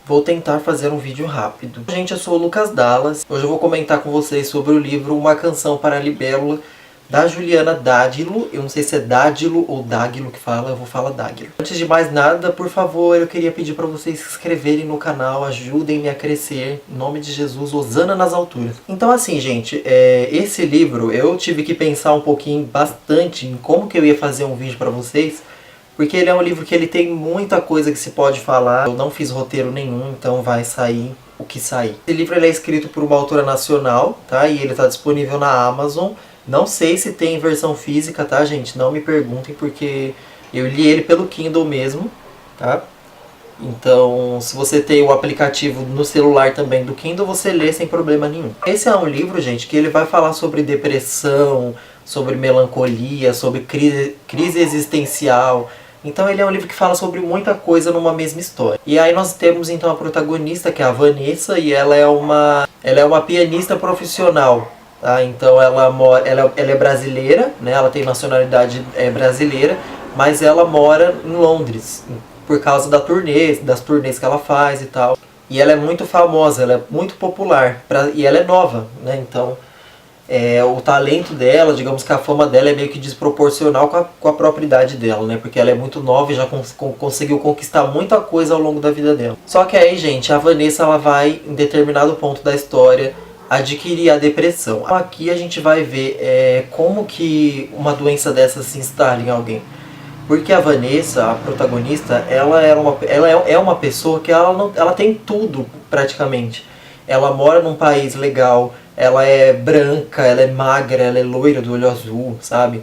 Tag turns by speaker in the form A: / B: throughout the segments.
A: Vou tentar fazer um vídeo rápido. Gente, eu sou o Lucas Dallas. Hoje eu vou comentar com vocês sobre o livro Uma Canção para a Libélula, da Juliana Dádilo. Eu não sei se é Dádilo ou Dáguilo que fala, eu vou falar Dáguilo. Antes de mais nada, por favor, eu queria pedir para vocês se inscreverem no canal, ajudem-me a crescer. Em nome de Jesus, hosana nas alturas. Então assim, gente, esse livro eu tive que pensar um pouquinho, bastante, em como que eu ia fazer um vídeo para vocês. Porque ele é um livro que ele tem muita coisa que se pode falar. Eu não fiz roteiro nenhum, então vai sair o que sair. Esse livro ele é escrito por uma autora nacional, tá? E ele está disponível na Amazon. Não sei se tem versão física, tá, gente? Não me perguntem, porque eu li ele pelo Kindle mesmo, tá? Então, se você tem o aplicativo no celular também do Kindle, você lê sem problema nenhum. Esse é um livro, gente, que ele vai falar sobre depressão, sobre melancolia, sobre crise existencial. Então ele é um livro que fala sobre muita coisa numa mesma história. E aí nós temos então a protagonista, que é a Vanessa, e ela é uma pianista profissional. Tá? Então ela é brasileira, né? Ela tem nacionalidade brasileira, mas ela mora em Londres, por causa das turnês que ela faz e tal. E ela é muito famosa, ela é muito popular, e ela é nova, né? Então o talento dela, digamos que a fama dela é meio que desproporcional com a própria idade dela, né? Porque ela é muito nova e já conseguiu conquistar muita coisa ao longo da vida dela. Só que aí, gente, a Vanessa ela vai, em determinado ponto da história, adquirir a depressão. Aqui a gente vai ver como que uma doença dessa se instala em alguém. Porque a Vanessa, a protagonista, ela é uma pessoa que ela tem tudo, praticamente. Ela mora num país legal, ela é branca, ela é magra, ela é loira do olho azul, sabe?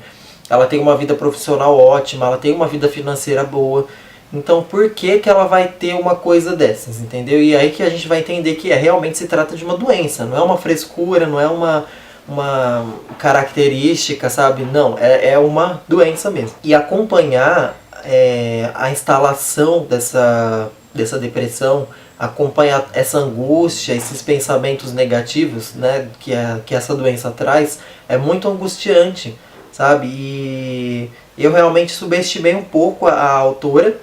A: Ela tem uma vida profissional ótima, ela tem uma vida financeira boa. Então por que ela vai ter uma coisa dessas, entendeu? E aí que a gente vai entender que realmente se trata de uma doença, não é uma frescura, não é uma característica, sabe? Não, é uma doença mesmo. E acompanhar a instalação dessa depressão, acompanhar essa angústia, esses pensamentos negativos, né, que essa doença traz, é muito angustiante, sabe? E eu realmente subestimei um pouco a autora,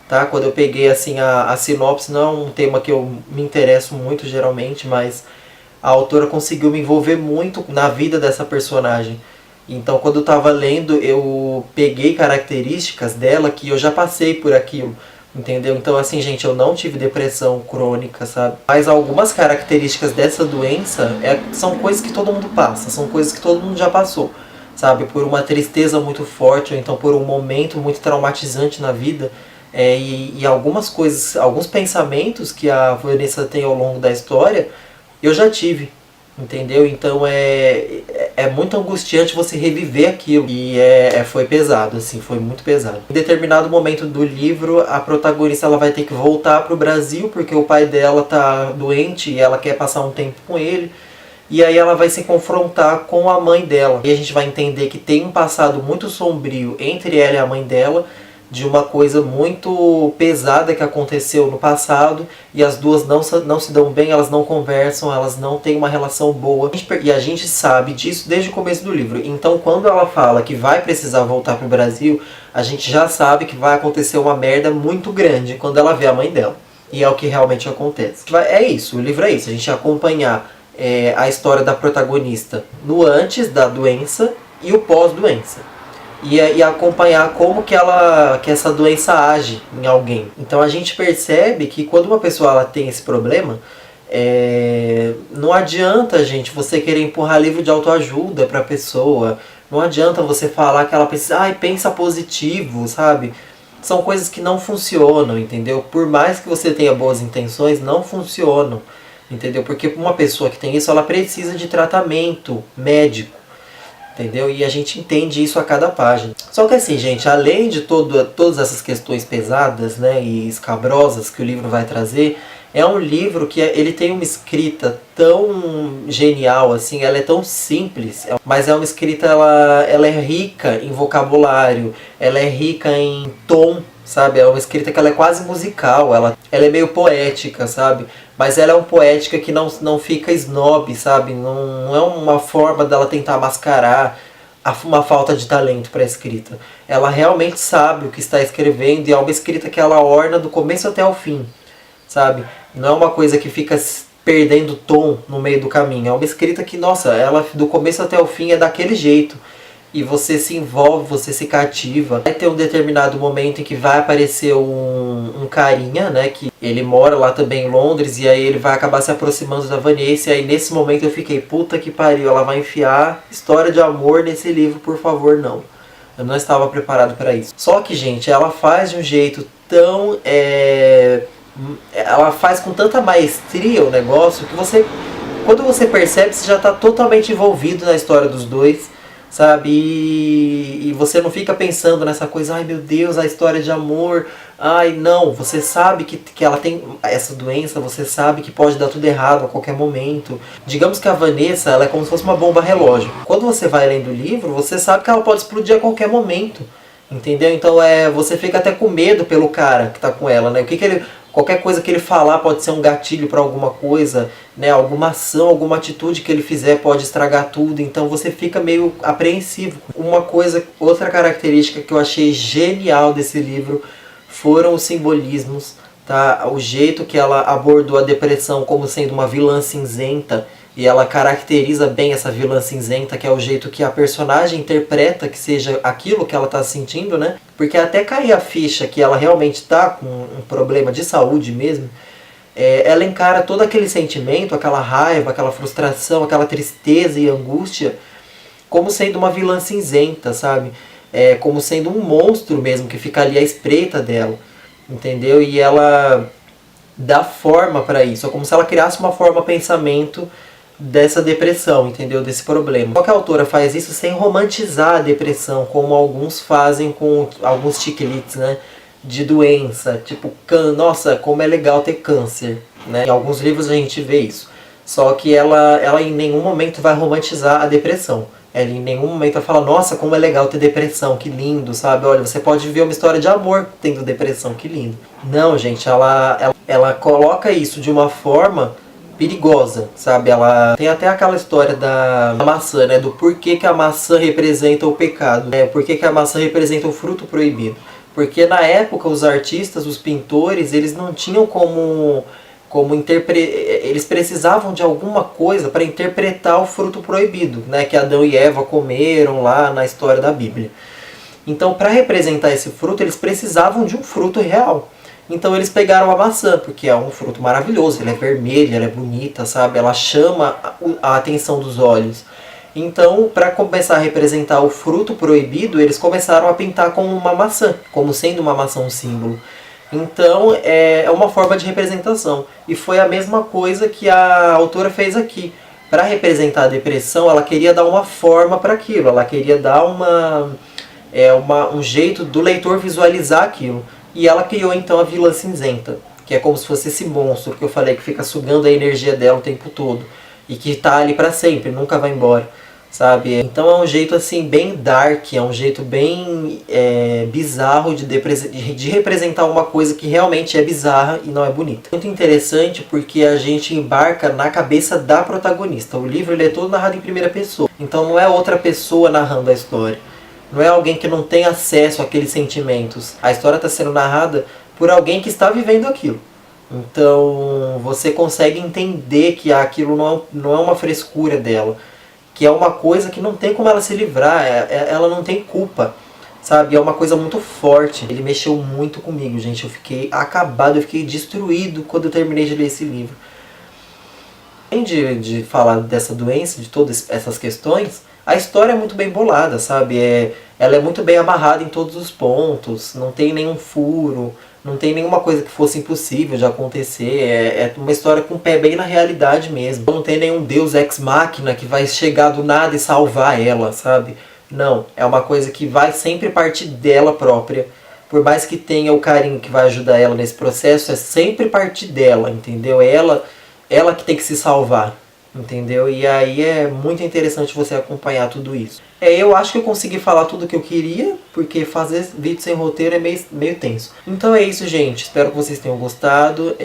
A: tá? Quando eu peguei assim a sinopse, não é um tema que eu me interesso muito geralmente, mas a autora conseguiu me envolver muito na vida dessa personagem. Então quando eu estava lendo, eu peguei características dela que eu já passei por aquilo. Entendeu? Então assim, gente, eu não tive depressão crônica, sabe? Mas algumas características dessa doença são coisas que todo mundo passa, são coisas que todo mundo já passou, sabe? Por uma tristeza muito forte, ou então por um momento muito traumatizante na vida. E algumas coisas, alguns pensamentos que a Vanessa tem ao longo da história, eu já tive. Entendeu? Então é muito angustiante você reviver aquilo. E foi pesado, assim, foi muito pesado. Em determinado momento do livro, a protagonista ela vai ter que voltar para o Brasil, porque o pai dela tá doente e ela quer passar um tempo com ele. E aí ela vai se confrontar com a mãe dela. E a gente vai entender que tem um passado muito sombrio entre ela e a mãe dela, de uma coisa muito pesada que aconteceu no passado, e as duas não se dão bem, elas não conversam, elas não têm uma relação boa. E a gente sabe disso desde o começo do livro. Então quando ela fala que vai precisar voltar pro Brasil, a gente já sabe que vai acontecer uma merda muito grande quando ela vê a mãe dela. E é o que realmente acontece. É isso, o livro é isso, a gente acompanhar a história da protagonista no antes da doença e o pós-doença. E acompanhar como que essa doença age em alguém. Então a gente percebe que quando uma pessoa ela tem esse problema, não adianta, gente, você querer empurrar livro de autoajuda para a pessoa. Não adianta você falar que ela precisa, pensa positivo, sabe? São coisas que não funcionam, entendeu? Por mais que você tenha boas intenções, não funcionam, entendeu? Porque uma pessoa que tem isso, ela precisa de tratamento médico. Entendeu? E a gente entende isso a cada página. Só que assim, gente, além de todas essas questões pesadas, né, e escabrosas que o livro vai trazer, é um livro que ele tem uma escrita tão genial, assim, ela é tão simples, mas é uma escrita, ela é rica em vocabulário, ela é rica em tom, sabe? É uma escrita que ela é quase musical, ela é meio poética, sabe? Mas ela é uma poética que não fica snob, sabe? Não é uma forma dela tentar mascarar uma falta de talento para a escrita. Ela realmente sabe o que está escrevendo e é uma escrita que ela orna do começo até o fim, sabe? Não é uma coisa que fica perdendo tom no meio do caminho. É uma escrita que, nossa, ela do começo até o fim é daquele jeito. E você se envolve, você se cativa. Vai ter um determinado momento em que vai aparecer um carinha, né? Que ele mora lá também em Londres. E aí ele vai acabar se aproximando da Vanessa. E aí nesse momento eu fiquei, puta que pariu. Ela vai enfiar história de amor nesse livro, por favor, não. Eu não estava preparado para isso. Só que, gente, ela faz de um jeito tão... Ela faz com tanta maestria o negócio que você... Quando você percebe, você já está totalmente envolvido na história dos dois, sabe? E você não fica pensando nessa coisa, ai meu Deus, a história de amor, ai não, você sabe que ela tem essa doença, você sabe que pode dar tudo errado a qualquer momento. Digamos que a Vanessa, ela é como se fosse uma bomba relógio. Quando você vai lendo o livro, você sabe que ela pode explodir a qualquer momento, entendeu? Então você fica até com medo pelo cara que tá com ela, né? Qualquer coisa que ele falar pode ser um gatilho para alguma coisa, né? Alguma ação, alguma atitude que ele fizer pode estragar tudo, então você fica meio apreensivo. Outra característica que eu achei genial desse livro foram os simbolismos, tá? O jeito que ela abordou a depressão como sendo uma vilã cinzenta, e ela caracteriza bem essa vilã cinzenta, que é o jeito que a personagem interpreta que seja aquilo que ela está sentindo, né? Porque até cair a ficha que ela realmente está com um problema de saúde mesmo, ela encara todo aquele sentimento, aquela raiva, aquela frustração, aquela tristeza e angústia como sendo uma vilã cinzenta, sabe? Como sendo um monstro mesmo, que fica ali à espreita dela, entendeu? E ela dá forma para isso, é como se ela criasse uma forma pensamento dessa depressão, entendeu? Desse problema. Só que a autora faz isso sem romantizar a depressão, como alguns fazem com alguns chicklists, né? De doença, tipo, nossa, como é legal ter câncer, né? Em alguns livros a gente vê isso. Só que ela em nenhum momento vai romantizar a depressão. Ela em nenhum momento vai falar, nossa, como é legal ter depressão, que lindo, sabe? Olha, você pode ver uma história de amor tendo depressão, que lindo. Não, gente, ela coloca isso de uma forma perigosa, sabe? Ela tem até aquela história da maçã, né? Do porquê que a maçã representa o pecado, né? Por que a maçã representa o fruto proibido. Porque na época os artistas, os pintores, eles não tinham como eles precisavam de alguma coisa para interpretar o fruto proibido, né? Que Adão e Eva comeram lá na história da Bíblia. Então, para representar esse fruto, eles precisavam de um fruto real. Então eles pegaram a maçã, porque é um fruto maravilhoso, ela é vermelha, ela é bonita, sabe? Ela chama a atenção dos olhos. Então, para começar a representar o fruto proibido, eles começaram a pintar com uma maçã, como sendo uma maçã um símbolo. Então, é uma forma de representação. E foi a mesma coisa que a autora fez aqui. Para representar a depressão, ela queria dar uma forma para aquilo, ela queria dar um jeito do leitor visualizar aquilo. E ela criou então a vilã cinzenta, que é como se fosse esse monstro que eu falei que fica sugando a energia dela o tempo todo. E que tá ali pra sempre, nunca vai embora, sabe? Então é um jeito assim bem dark, é um jeito bem bizarro de representar uma coisa que realmente é bizarra e não é bonita. Muito interessante porque a gente embarca na cabeça da protagonista. O livro ele é todo narrado em primeira pessoa, então não é outra pessoa narrando a história. Não é alguém que não tem acesso àqueles sentimentos. A história está sendo narrada por alguém que está vivendo aquilo. Então você consegue entender que aquilo não é uma frescura dela. Que é uma coisa que não tem como ela se livrar. Ela não tem culpa, sabe? É uma coisa muito forte. Ele mexeu muito comigo, gente. Eu fiquei acabado, eu fiquei destruído quando eu terminei de ler esse livro. Além de falar dessa doença, de todas essas questões, a história é muito bem bolada, sabe? Ela é muito bem amarrada em todos os pontos, não tem nenhum furo, não tem nenhuma coisa que fosse impossível de acontecer. É uma história com o pé bem na realidade mesmo. Não tem nenhum deus ex machina que vai chegar do nada e salvar ela, sabe? Não, é uma coisa que vai sempre partir dela própria. Por mais que tenha o carinho que vai ajudar ela nesse processo, é sempre partir dela, entendeu? É ela que tem que se salvar. Entendeu? E aí é muito interessante você acompanhar tudo isso. Eu acho que eu consegui falar tudo que eu queria, porque fazer vídeo sem roteiro é meio tenso. Então é isso, gente. Espero que vocês tenham gostado.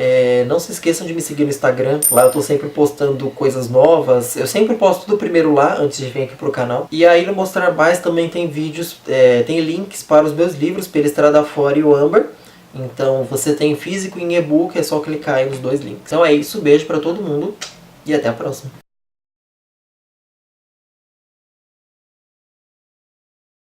A: Não se esqueçam de me seguir no Instagram. Lá eu tô sempre postando coisas novas. Eu sempre posto tudo primeiro lá, antes de vir aqui pro canal. E aí no Mostrar Mais também tem vídeos, tem links para os meus livros, Pela Estrada Fora e o Amber. Então você tem físico e em e-book, é só clicar aí nos dois links. Então é isso, beijo pra todo mundo e até a próxima.